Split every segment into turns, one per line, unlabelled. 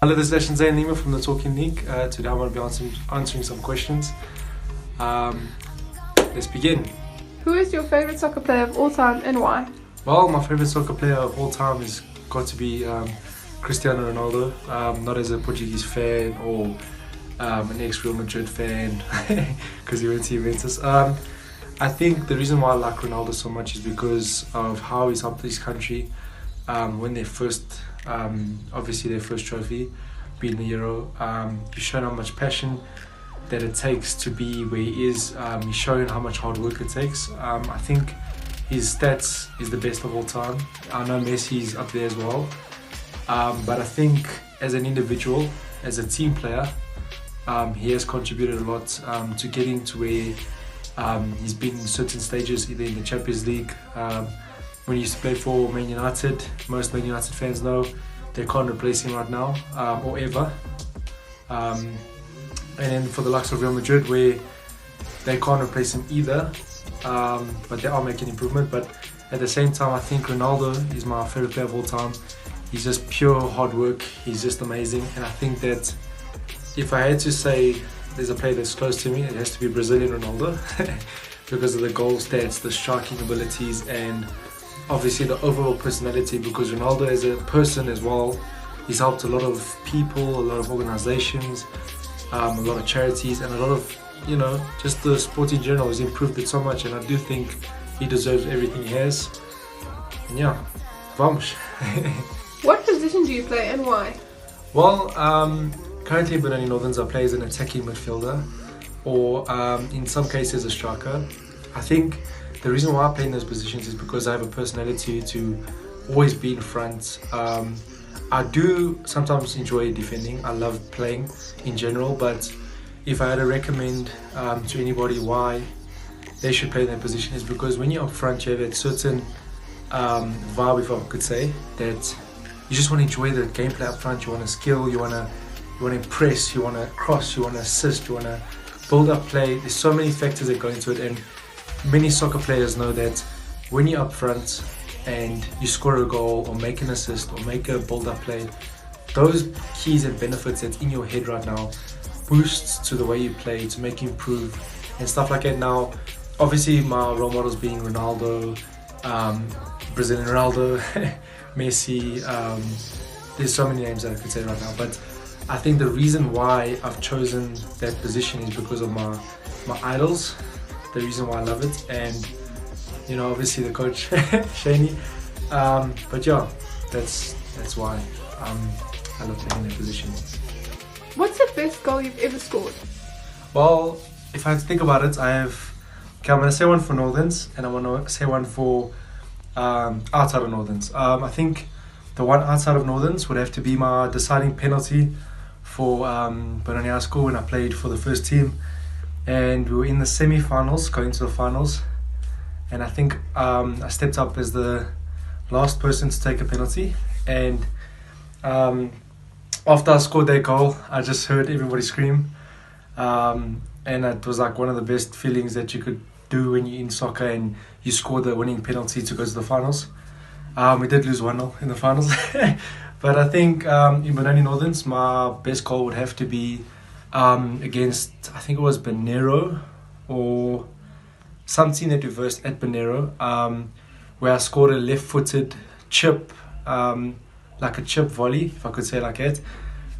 Hello, this is Ashton Lima from the Talking League. Today I'm going to be answering some questions. Let's begin.
Who is your favourite soccer player of all time and why?
Well, my favourite soccer player of all time has got to be Cristiano Ronaldo. Not as a Portuguese fan or an ex-Real Madrid fan because he went to Juventus. I think the reason why I like Ronaldo so much is because of how he's helped his country when they first, obviously their first trophy, being the Euro. He's shown how much passion that it takes to be where he is. He's shown how much hard work it takes. I think his stats is the best of all time. I know Messi's up there as well. But I think as an individual, as a team player, he has contributed a lot to getting to where he's been in certain stages, either in the Champions League. When he used to play for Man United, most Man United fans know they can't replace him right now or ever. And then for the likes of Real Madrid, where they can't replace him either, but they are making improvement. But at the same time, I think Ronaldo is my favorite player of all time. He's just pure hard work. He's just amazing. And I think that if I had to say there's a player that's close to me, it has to be Brazilian Ronaldo because of the goal stats, the striking abilities, and obviously the overall personality, because Ronaldo as a person as well, he's helped a lot of people, a lot of organizations, a lot of charities, and a lot of, just the sport in general. He's improved it so much, and I do think he deserves everything he has. And yeah, vamos.
What position do you play and why?
Well, currently Benoni Northerns I play as an attacking midfielder, or in some cases a striker. I think the reason why I play in those positions is because I have a personality to always be in front. I do sometimes enjoy defending. I love playing in general, but if I had to recommend to anybody why they should play in that position, is because when you're up front, you have that certain vibe, if I could say, that you just want to enjoy the gameplay up front. You want to skill, you want to impress, you want to cross, you want to assist, you want to build up play. There's so many factors that go into it, and many soccer players know that when you're up front and you score a goal or make an assist or make a build-up play, those keys and benefits that's in your head right now boosts to the way you play, to make you improve and stuff like that. Now, obviously my role models being Ronaldo, Brazilian Ronaldo, Messi, there's so many names that I could say right now, but I think the reason why I've chosen that position is because of my idols, the reason why I love it, and obviously the coach Shaney, but yeah, that's why I love playing in that position.
What's the best goal you've ever scored?
Well, if I had to think about it, I'm going to say one for Northerns, and I want to say one for outside of Northerns. I think the one outside of Northerns would have to be my deciding penalty for Benoni High School when I played for the first team, and we were in the semi-finals, going to the finals, and I think I stepped up as the last person to take a penalty, and after I scored that goal, I just heard everybody scream, and it was like one of the best feelings that you could do when you're in soccer and you score the winning penalty to go to the finals. We did lose 1-0 in the finals, but I think in Benoni Northerns, my best goal would have to be against, I think it was Benero or some team that reversed at Benero, where I scored a left-footed chip, like a chip volley, if I could say it like that.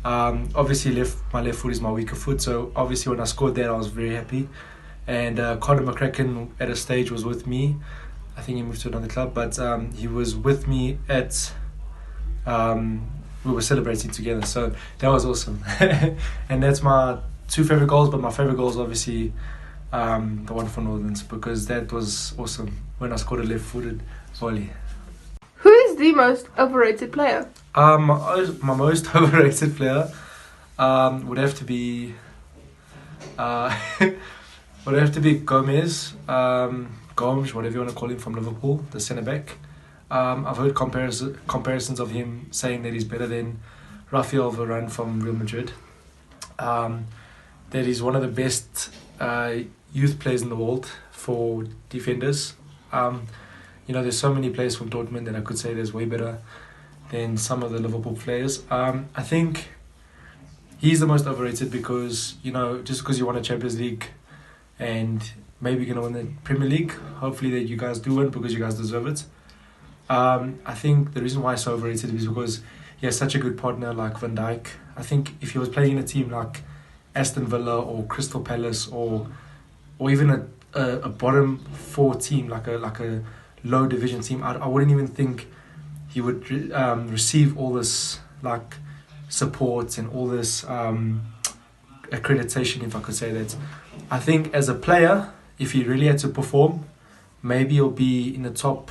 Obviously my left foot is my weaker foot, so obviously when I scored that I was very happy. And Conor McCracken at a stage was with me. I think he moved to another club, but he was with me at we were celebrating together, so that was awesome. And that's my two favorite goals, but my favorite goal is obviously the one for Northerns, because that was awesome when I scored a left-footed volley.
Who is the most overrated player?
My most overrated player would have to be Gomez, Gomes, whatever you want to call him, from Liverpool, the centre back. I've heard comparisons of him saying that he's better than Rafael Varane from Real Madrid. That he's one of the best youth players in the world for defenders. There's so many players from Dortmund that I could say there's way better than some of the Liverpool players. I think he's the most overrated because, you know, just because you won a Champions League and maybe you're going to win the Premier League, hopefully that you guys do win because you guys deserve it. I think the reason why he's so overrated is because he has such a good partner like Van Dijk. I think if he was playing in a team like Aston Villa or Crystal Palace or even a bottom four team, like a low division team, I wouldn't even think he would receive all this like support and all this accreditation, if I could say that. I think as a player, if he really had to perform, maybe he'll be in the top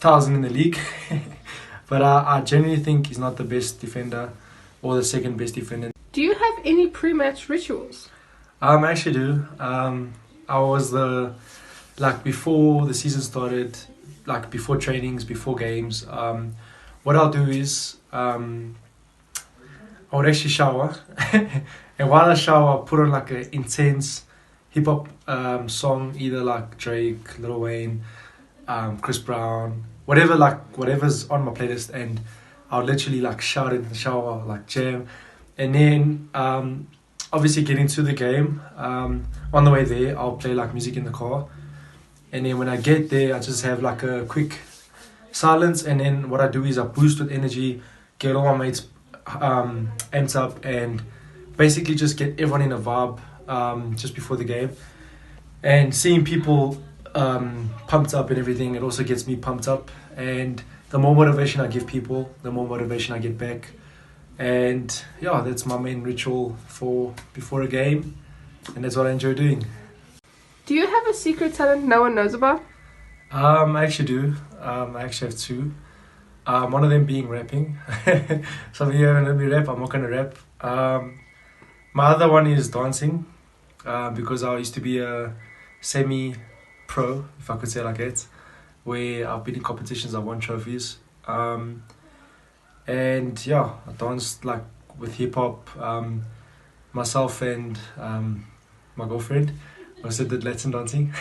1,000 in the league. But I genuinely think he's not the best defender or the second best defender.
Do you have any pre-match rituals?
I actually do. I was before the season started, like before trainings, before games, what I'll do is I would actually shower. And while I shower, I'll put on like an intense hip hop song, either like Drake, Lil Wayne, Chris Brown, whatever's on my playlist, and I'll literally like shout in the shower, like jam. And then obviously get into the game. On the way there, I'll play like music in the car. And then when I get there, I just have like a quick silence. And then what I do is I boost with energy, get all my mates amped up, and basically just get everyone in a vibe just before the game. And seeing people pumped up and everything, it also gets me pumped up. And the more motivation I give people, the more motivation I get back. And yeah, that's my main ritual for before a game, and that's what I enjoy doing.
Do you have a secret talent no one knows about?
I actually do. I actually have two. One of them being rapping. Some of you haven't heard me rap. I'm not gonna rap. My other one is dancing, because I used to be a semi-pro, if I could say it like that, where I've been in competitions, I've won trophies. And yeah, I danced like with hip hop. Myself and my girlfriend also did Latin dancing,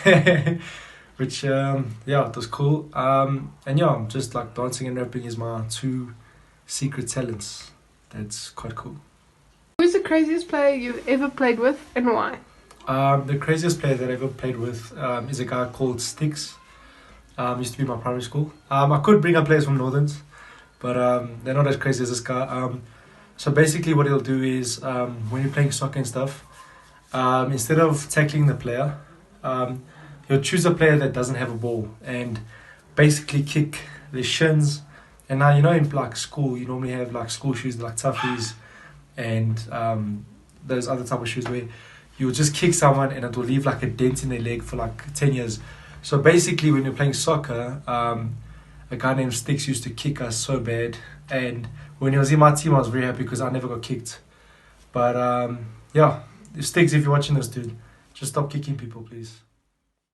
which yeah, it was cool. And yeah, I'm just like dancing and rapping is my two secret talents. That's quite cool.
Who's the craziest player you've ever played with and why?
The craziest player that I ever played with is a guy called Sticks. Used to be my primary school. I could bring up players from Northerns, but they're not as crazy as this guy. So basically what he'll do is when you're playing soccer and stuff, instead of tackling the player, he'll choose a player that doesn't have a ball and basically kick their shins. And now, you know, in like school, you normally have like school shoes like toughies and those other type of shoes where you'll just kick someone and it will leave like a dent in their leg for like 10 years. So basically when you're playing soccer, a guy named Sticks used to kick us so bad, and when he was in my team I was very happy because I never got kicked. But yeah, Sticks, if you're watching this, dude, just stop kicking people, please.